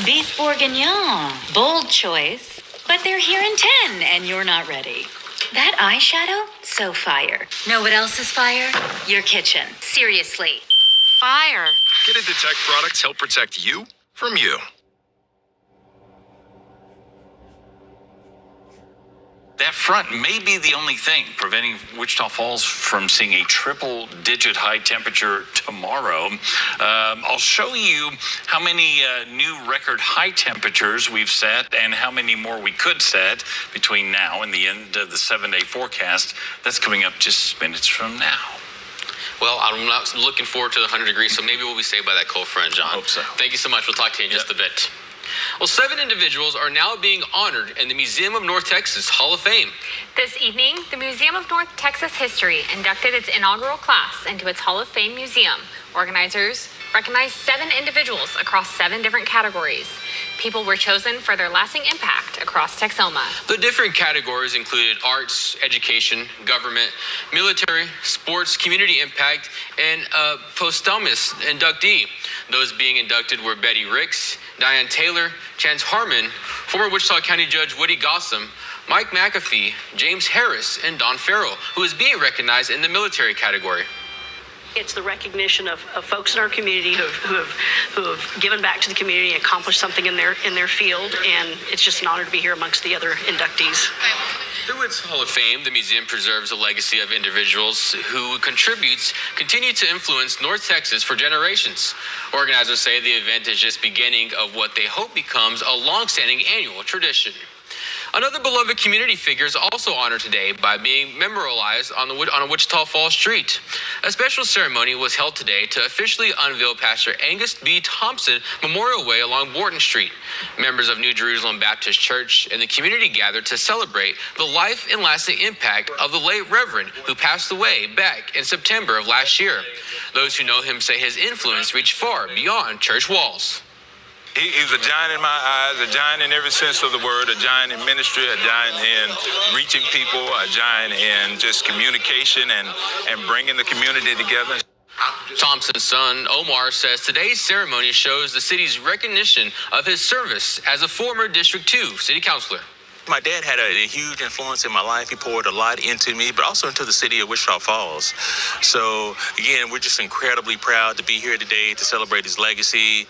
Beef bourguignon. Bold choice. But they're here in 10 and you're not ready. That eyeshadow? So fire. Know what else is fire? Your kitchen. Seriously. Fire. Get it Detect products help protect you from you. That front may be the only thing preventing Wichita Falls from seeing a triple-digit high temperature tomorrow. I'll show you how many new record high temperatures we've set and how many more we could set between now and the end of the 7-day forecast. That's coming up just minutes from now. Well, I'm not looking forward to the 100 degrees, so maybe we'll be saved by that cold front, John. I hope so. Thank you so much. We'll talk to you in just a bit. Well, 7 individuals are now being honored in the Museum of North Texas Hall of Fame. This evening, the Museum of North Texas History inducted its inaugural class into its Hall of Fame museum. Organizers recognized 7 individuals across 7 different categories. People were chosen for their lasting impact across Texoma. The different categories included arts, education, government, military, sports, community impact, and a posthumous inductee. Those being inducted were Betty Ricks, Diane Taylor, Chance Harmon, former Wichita County Judge Woody Gossam, Mike McAfee, James Harris, and Don Farrell, who is being recognized in the military category. It's the recognition of folks in our community who have given back to the community and accomplished something in their field, and it's just an honor to be here amongst the other inductees. Through its Hall of Fame, the museum preserves a legacy of individuals who continue to influence North Texas for generations. Organizers say the event is just beginning of what they hope becomes a long-standing annual tradition. Another beloved community figure is also honored today by being memorialized on a Wichita Falls street. A special ceremony was held today to officially unveil Pastor Angus B. Thompson Memorial Way along Borton Street. Members of New Jerusalem Baptist Church and the community gathered to celebrate the life and lasting impact of the late Reverend who passed away back in September of last year. Those who know him say his influence reached far beyond church walls. He was a giant in my eyes, a giant in every sense of the word, a giant in ministry, a giant in reaching people, a giant in just communication and bringing the community together. Thompson's son, Omar, says today's ceremony shows the city's recognition of his service as a former District 2 city councilor. My dad had a huge influence in my life. He poured a lot into me, but also into the city of Wichita Falls. So, again, we're just incredibly proud to be here today to celebrate his legacy.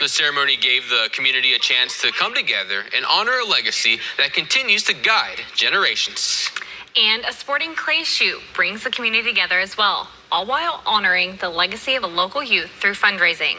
The ceremony gave the community a chance to come together and honor a legacy that continues to guide generations. And a sporting clay shoot brings the community together as well, all while honoring the legacy of a local youth through fundraising.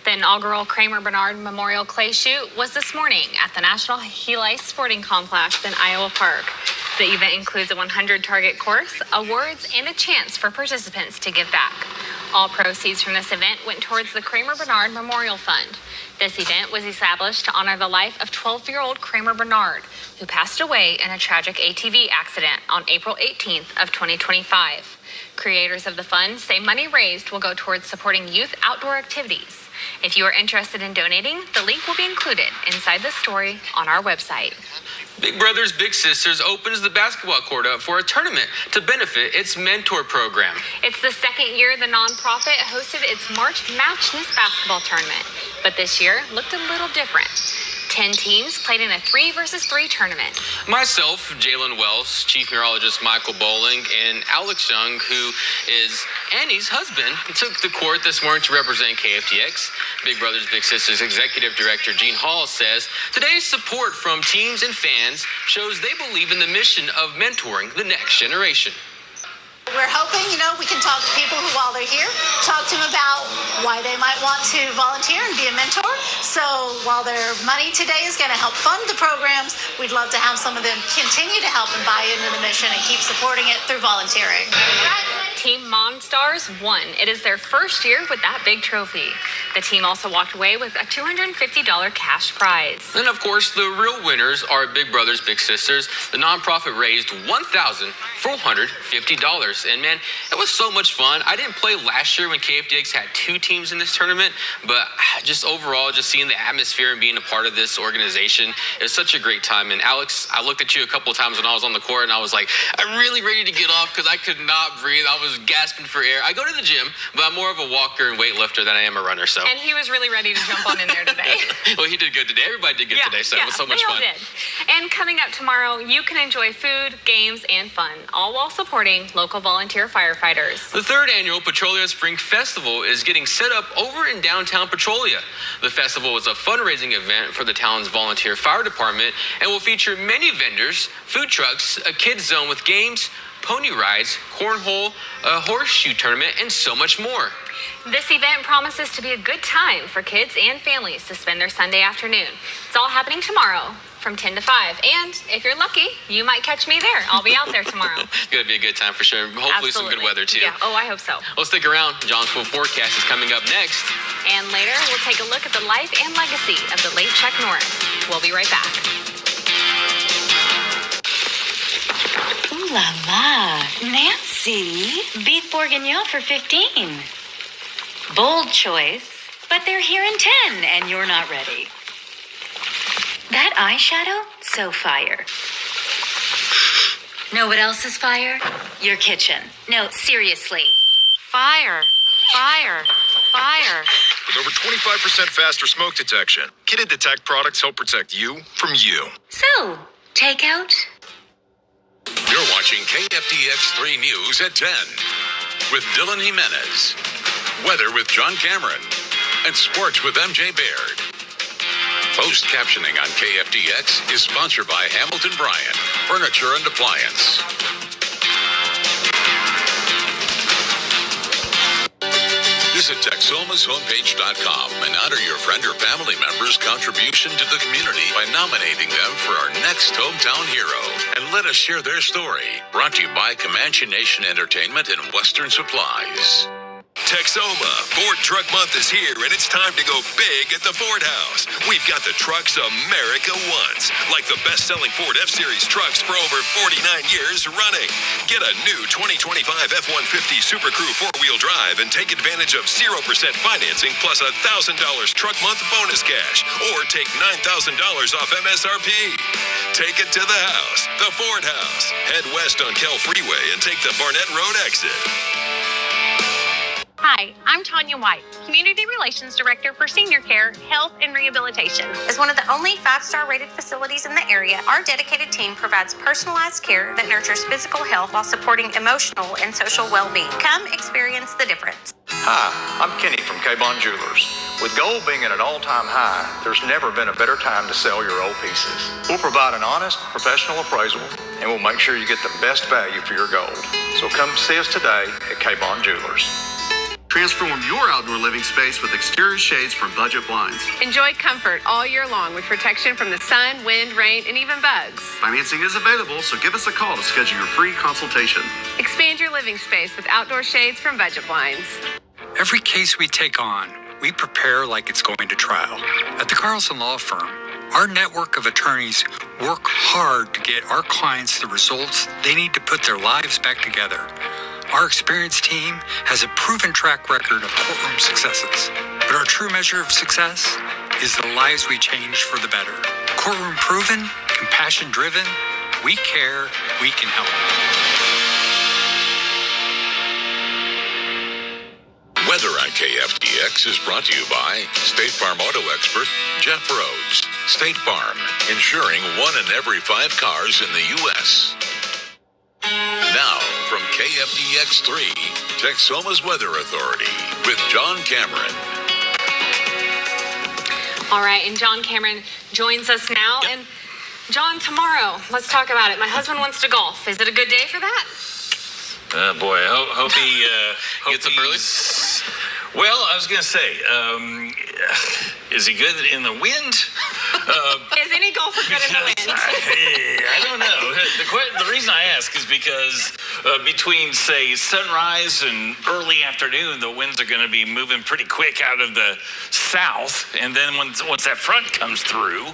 The inaugural Kramer Bernard Memorial Clay Shoot was this morning at the National Heli Sporting Complex in Iowa Park. The event includes a 100-target course, awards, and a chance for participants to give back. All proceeds from this event went towards the Kramer Bernard Memorial Fund. This event was established to honor the life of 12-year-old Kramer Bernard, who passed away in a tragic ATV accident on April 18th of 2025. Creators of the fund say money raised will go towards supporting youth outdoor activities. If you are interested in donating, the link will be included inside the story on our website. Big Brothers Big Sisters opens the basketball court up for a tournament to benefit its mentor program. It's the second year the nonprofit hosted its March Madness basketball tournament, but this year looked a little different. 10 teams played in a 3-versus-3 tournament. Myself, Jalen Wells, Chief Meteorologist Michael Bowling, and Alex Young, who is Annie's husband, took the court this morning to represent KFDX. Big Brothers Big Sisters Executive Director Gene Hall says today's support from teams and fans shows they believe in the mission of mentoring the next generation. We're hoping, we can talk to people who, while they're here, talk to them about why they might want to volunteer and be a mentor. So while their money today is going to help fund the programs, we'd love to have some of them continue to help and buy into the mission and keep supporting it through volunteering. Team Monstars won. It is their first year with that big trophy. The team also walked away with a $250 cash prize. And of course, the real winners are Big Brothers Big Sisters. The nonprofit raised $1,450. And man, it was so much fun. I didn't play last year when KFDX had 2 teams in this tournament, but just overall, just seeing the atmosphere and being a part of this organization, it was such a great time. And Alex, I looked at you a couple of times when I was on the court and I was like, I'm really ready to get off because I could not breathe. I was was gasping for air. I go to the gym, but I'm more of a walker and weightlifter than I am a runner. So. And he was really ready to jump on in there today. Well, he did good today. Everybody did good today, so it was so much they all fun. did. And coming up tomorrow, you can enjoy food, games, and fun, all while supporting local volunteer firefighters. The third annual Petrolia Spring Festival is getting set up over in downtown Petrolia. The festival is a fundraising event for the town's volunteer fire department and will feature many vendors, food trucks, a kids zone with games, pony rides, cornhole, a horseshoe tournament, and so much more. This event promises to be a good time for kids and families to spend their Sunday afternoon. It's all happening tomorrow from 10 to 5. And if you're lucky, you might catch me there. I'll be out there tomorrow. It's going to be a good time for sure. Hopefully some good weather too. Yeah. Oh, I hope so. Well, stick around. John's full forecast is coming up next. And later, we'll take a look at the life and legacy of the late Chuck Norris. We'll be right back. Ooh la la. Nancy. Beef bourguignon for 15. Bold choice, but they're here in 10 and you're not ready. That eyeshadow? So fire. Know what else is fire? Your kitchen. No, seriously. Fire. Fire. Fire. With over 25% faster smoke detection, kitted detect products help protect you from you. So, takeout? You're watching KFDX 3 News at 10 with Dylan Jimenez, weather with John Cameron, and sports with MJ Baird. Post captioning on KFDX is sponsored by Hamilton Bryan Furniture and Appliance. Visit TexomasHomepage.com and honor your friend or family member's contribution to the community by nominating them for our next hometown hero. And let us share their story. Brought to you by Comanche Nation Entertainment and Western Supplies. Texoma, Ford Truck Month is here, and it's time to go big at the Ford House. We've got the trucks America wants, like the best-selling Ford F-Series trucks for over 49 years running. Get a new 2025 F-150 Super Crew 4-wheel drive and take advantage of 0% financing plus $1,000 truck month bonus cash, or take $9,000 off MSRP. Take it to the house, the Ford House. Head west on Kell Freeway and take the Barnett Road exit. Hi, I'm Tanya White, Community Relations Director for Senior Care, Health, and Rehabilitation. As one of the only 5-star rated facilities in the area, our dedicated team provides personalized care that nurtures physical health while supporting emotional and social well-being. Come experience the difference. Hi, I'm Kenny from K-Bond Jewelers. With gold being at an all-time high, there's never been a better time to sell your old pieces. We'll provide an honest, professional appraisal, and we'll make sure you get the best value for your gold. So come see us today at K-Bond Jewelers. Transform your outdoor living space with exterior shades from Budget Blinds. Enjoy comfort all year long with protection from the sun, wind, rain, and even bugs. Financing is available, so give us a call to schedule your free consultation. Expand your living space with outdoor shades from Budget Blinds. Every case we take on, we prepare like it's going to trial. At the Carlson Law Firm, our network of attorneys work hard to get our clients the results they need to put their lives back together. Our experienced team has a proven track record of courtroom successes, but our true measure of success is the lives we change for the better. Courtroom proven, compassion driven, we care, we can help. Weather on KFDX is brought to you by State Farm Auto Expert Jeff Rhodes. State Farm, insuring 1 in every 5 cars in the U.S. Now, from KFDX 3, Texoma's Weather Authority with John Cameron. All right, and John Cameron joins us now. Yep. And John, tomorrow, let's talk about it. My husband wants to golf. Is it a good day for that? Boy, hope he gets up early. Well, I was going to say, is he good in the wind? Is any golfer good in the wind? I don't know. The reason I ask is because between, say, sunrise and early afternoon, the winds are going to be moving pretty quick out of the south. And then once that front comes through,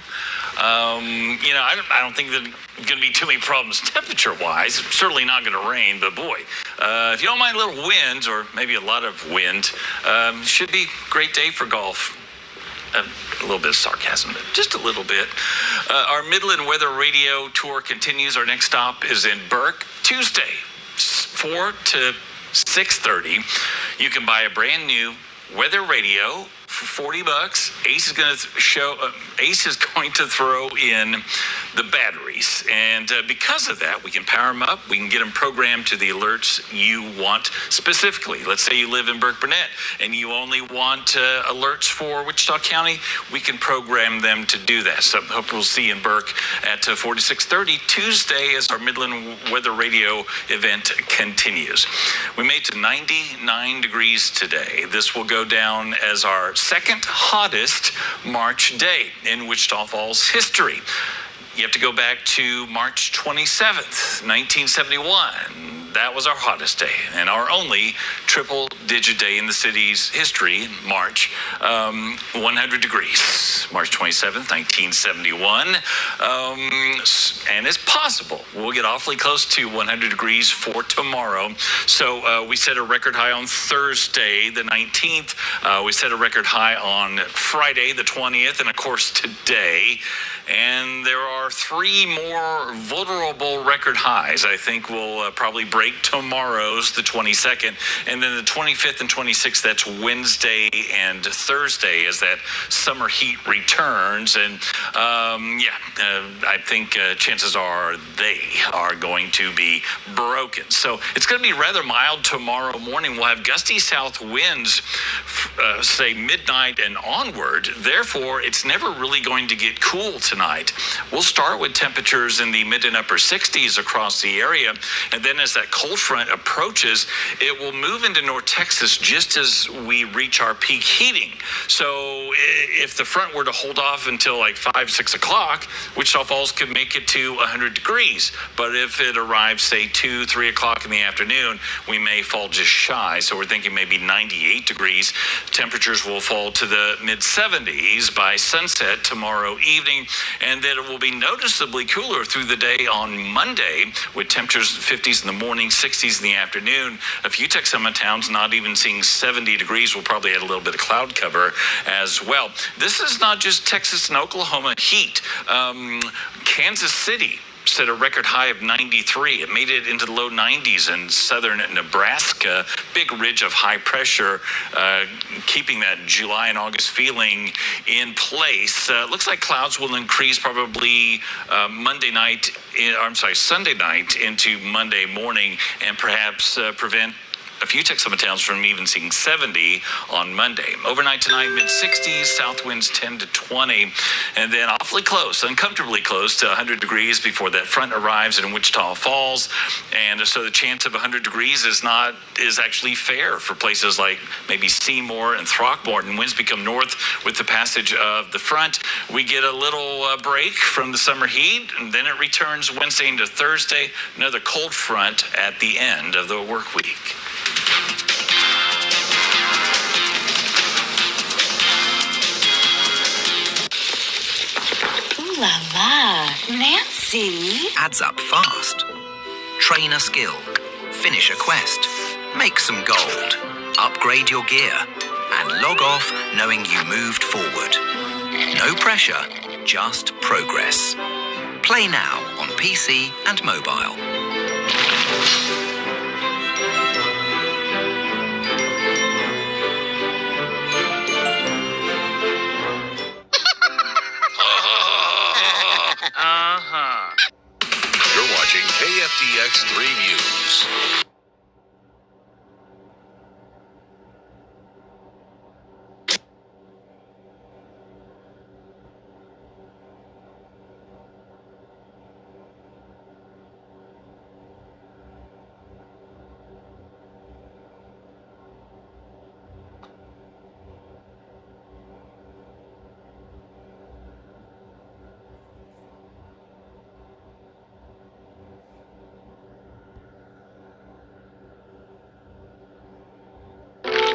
I don't think there's going to be too many problems temperature-wise. Certainly not going to rain, but boy, if you don't mind a little wind or maybe a lot of wind, should be a great day for golf. A little bit of sarcasm, but just a little bit. Our Midland Weather Radio tour continues. Our next stop is in Burke, Tuesday, 4 to 6:30. You can buy a brand new weather radio for $40. Ace is going to throw in the batteries, and because of that, we can power them up. We can get them programmed to the alerts you want specifically. Let's say you live in Burke Burnett and you only want alerts for Wichita County. We can program them to do that. So I hope we'll see you in Burke at 4 to 6:30 Tuesday as our Midland Weather Radio event continues. We made it to 99 degrees today. This will go down as our second hottest March day in Wichita Falls history. You have to go back to March 27th, 1971. That was our hottest day and our only triple-digit day in the city's history in March. 100 degrees, March 27th, 1971. And it's possible we'll get awfully close to 100 degrees for tomorrow. So we set a record high on Thursday, the 19th. We set a record high on Friday, the 20th, and of course today. And there are 3 more vulnerable record highs. I think we'll probably break tomorrow's, the 22nd, and then the 25th and 26th, that's Wednesday and Thursday as that summer heat returns. And I think chances are they are going to be broken. So it's going to be rather mild tomorrow morning. We'll have gusty south winds, say midnight and onward. Therefore, it's never really going to get cool tonight. We'll start with temperatures in the mid and upper 60s across the area, and then as that cold front approaches, it will move into North Texas just as we reach our peak heating. So if the front were to hold off until like 5, 6 o'clock, Wichita Falls could make it to 100 degrees. But if it arrives, say 2, 3 o'clock in the afternoon, we may fall just shy. So we're thinking maybe 98 degrees. Temperatures will fall to the mid 70s by sunset tomorrow evening. And then it will be noticeably cooler through the day on Monday with temperatures 50s in the morning, 60s in the afternoon. A few Texoma towns not even seeing 70 degrees. We'll probably add a little bit of cloud cover as well. This is not just Texas and Oklahoma heat. Kansas City set a record high of 93. It made it into the low 90s in southern Nebraska. Big ridge of high pressure, keeping that July and August feeling in place. Looks like clouds will increase probably Sunday night into Monday morning, and perhaps prevent a few Texoma towns from even seeing 70 on Monday. Overnight tonight, mid-60s, south winds 10 to 20, and then awfully close, uncomfortably close to 100 degrees before that front arrives in Wichita Falls. And so the chance of 100 degrees is actually fair for places like maybe Seymour and Throckmorton. Winds become north with the passage of the front. We get a little break from the summer heat, and then it returns Wednesday into Thursday, another cold front at the end of the work week. Ooh la la, Nancy. Adds up fast. Train a skill. Finish a quest. Make some gold. Upgrade your gear. And log off knowing you moved forward. No pressure, just progress. Play now on PC and mobile. You're watching KFDX 3 News.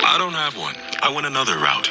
I don't have one. I went another route.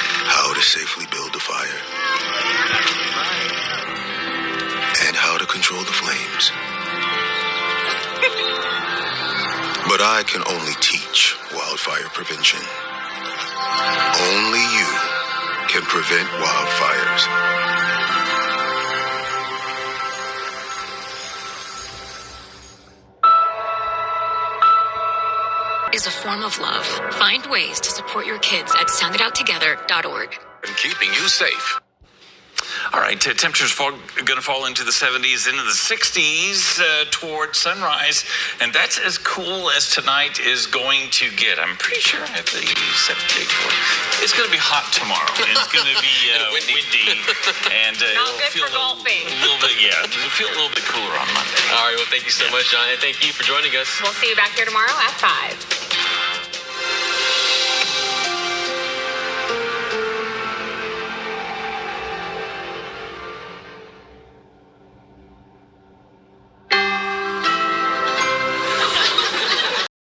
to safely build a fire and how to control the flames. But I can only teach wildfire prevention. Only you can prevent wildfires. Is a form of love. Find ways to support your kids at soundidouttogether.org. And keeping you safe. All right, temperatures going to fall into the 70s, into the 60s toward sunrise, and that's as cool as tonight is going to get. I'm pretty sure I have the set date for it. It's going to be hot tomorrow. It's going to be windy, and Not good for golfing. It'll feel a little bit cooler on Monday. All right, well, thank you so much, John, and thank you for joining us. We'll see you back here tomorrow at 5.